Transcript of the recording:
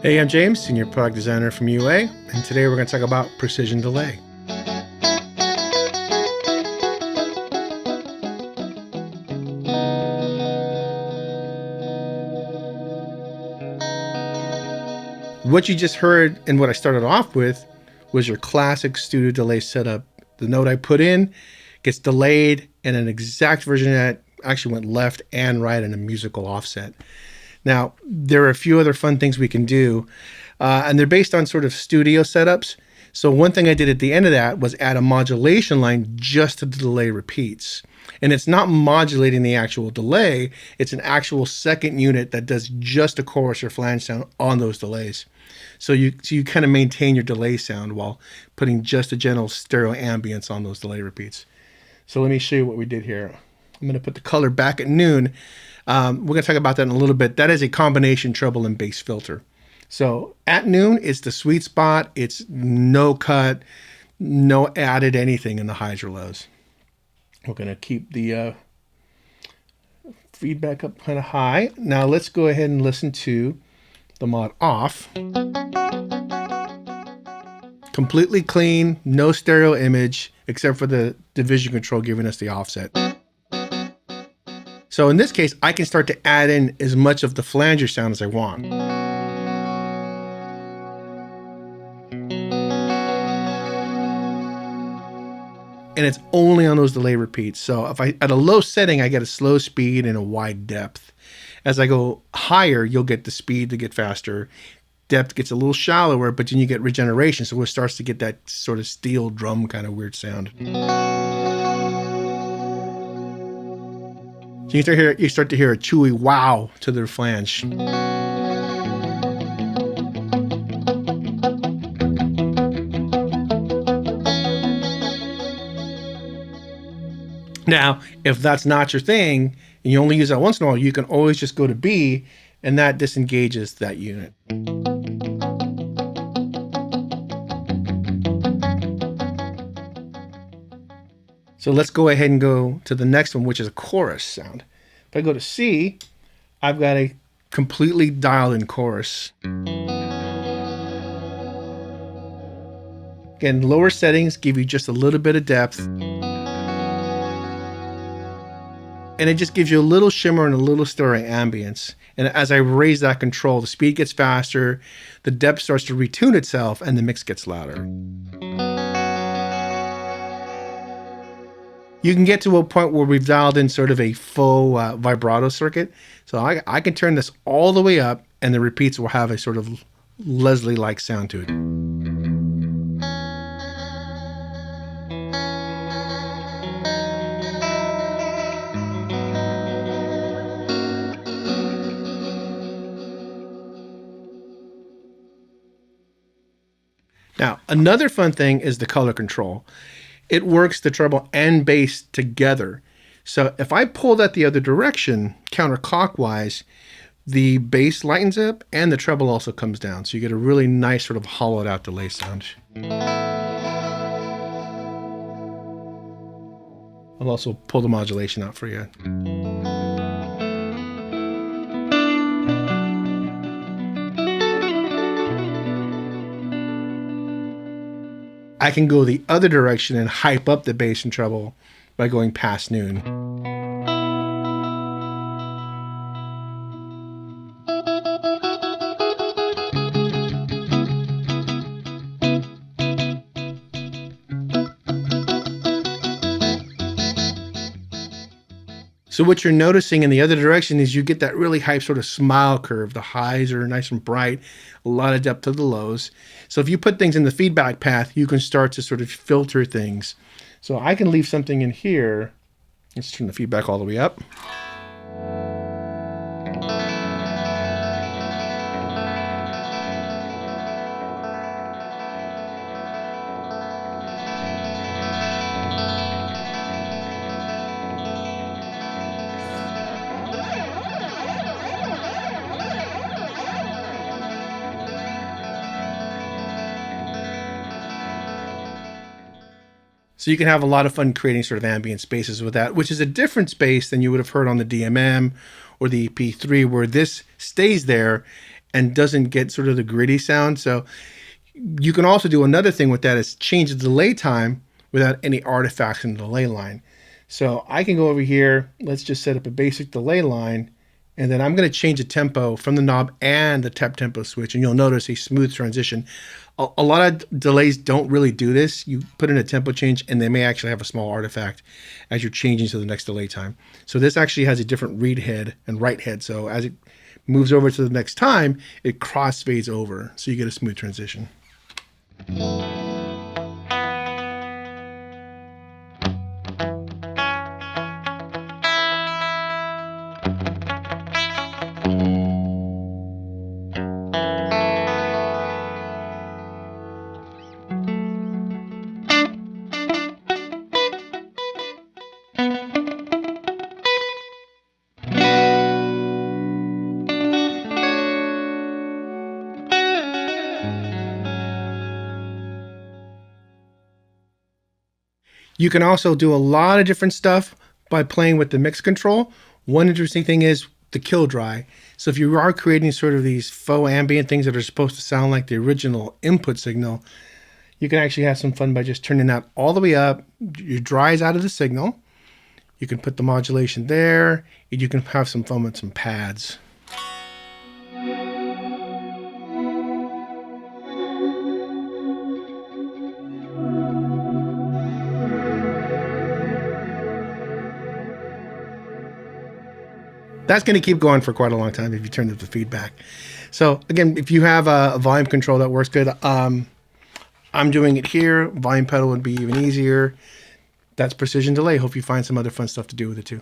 Hey, I'm James, Senior Product Designer from UA, and today we're going to talk about precision delay. What you just heard and what I started off with was your classic studio delay setup. The note I put in gets delayed, and an exact version of that actually went left and right in a musical offset. Now, there are a few other fun things we can do, and they're based on sort of studio setups. So one thing I did at the end of that was add a modulation line just to the delay repeats. And it's not modulating the actual delay, it's an actual second unit that does just a chorus or flange sound on those delays. So you kind of maintain your delay sound while putting just a gentle stereo ambience on those delay repeats. So let me show you what we did here. I'm going to put the color back at noon. We're going to talk about that in a little bit. That is a combination treble and bass filter. So at noon, it's the sweet spot. It's no cut, no added anything in the highs or lows. We're going to keep the feedback up kind of high. Now let's go ahead and listen to the mod off. Completely clean, no stereo image, except for the division control giving us the offset. So in this case, I can start to add in as much of the flanger sound as I want. And it's only on those delay repeats. So if at a low setting, I get a slow speed and a wide depth. As I go higher, you'll get the speed to get faster. Depth gets a little shallower, but then you get regeneration. So it starts to get that sort of steel drum kind of weird sound. So you start to hear a chewy wow to their flange. Now, if that's not your thing, and you only use that once in a while, you can always just go to B, and that disengages that unit. So let's go ahead and go to the next one, which is a chorus sound. If I go to C, I've got a completely dialed-in chorus. Again, lower settings give you just a little bit of depth. And it just gives you a little shimmer and a little stereo ambience. And as I raise that control, the speed gets faster, the depth starts to retune itself, and the mix gets louder. You can get to a point where we've dialed in sort of a faux vibrato circuit. So I can turn this all the way up, and the repeats will have a sort of Leslie-like sound to it. Now, another fun thing is the color control. It works the treble and bass together. So if I pull that the other direction, counterclockwise, the bass lightens up and the treble also comes down. So you get a really nice sort of hollowed out delay sound. I'll also pull the modulation out for you. I can go the other direction and hype up the bass and treble by going past noon. So what you're noticing in the other direction is you get that really hype sort of smile curve. The highs are nice and bright, a lot of depth to the lows. So if you put things in the feedback path, you can start to sort of filter things. So I can leave something in here. Let's turn the feedback all the way up. So you can have a lot of fun creating sort of ambient spaces with that, which is a different space than you would have heard on the DMM or the EP3, where this stays there and doesn't get sort of the gritty sound. So you can also do another thing with that is change the delay time without any artifacts in the delay line. So I can go over here, let's just set up a basic delay line, and then I'm going to change the tempo from the knob and the tap tempo switch, and you'll notice a smooth transition. A lot of delays don't really do this. You put in a tempo change, and they may actually have a small artifact as you're changing to the next delay time. So this actually has a different read head and write head. So as it moves over to the next time, it crossfades over, so you get a smooth transition. You can also do a lot of different stuff by playing with the mix control. One interesting thing is the kill dry. So if you are creating sort of these faux ambient things that are supposed to sound like the original input signal, you can actually have some fun by just turning that all the way up. Your dry is out of the signal. You can put the modulation there, and you can have some fun with some pads. That's going to keep going for quite a long time if you turn up the feedback. So again, if you have a volume control that works good, I'm doing it here. Volume pedal would be even easier. That's precision delay. Hope you find some other fun stuff to do with it too.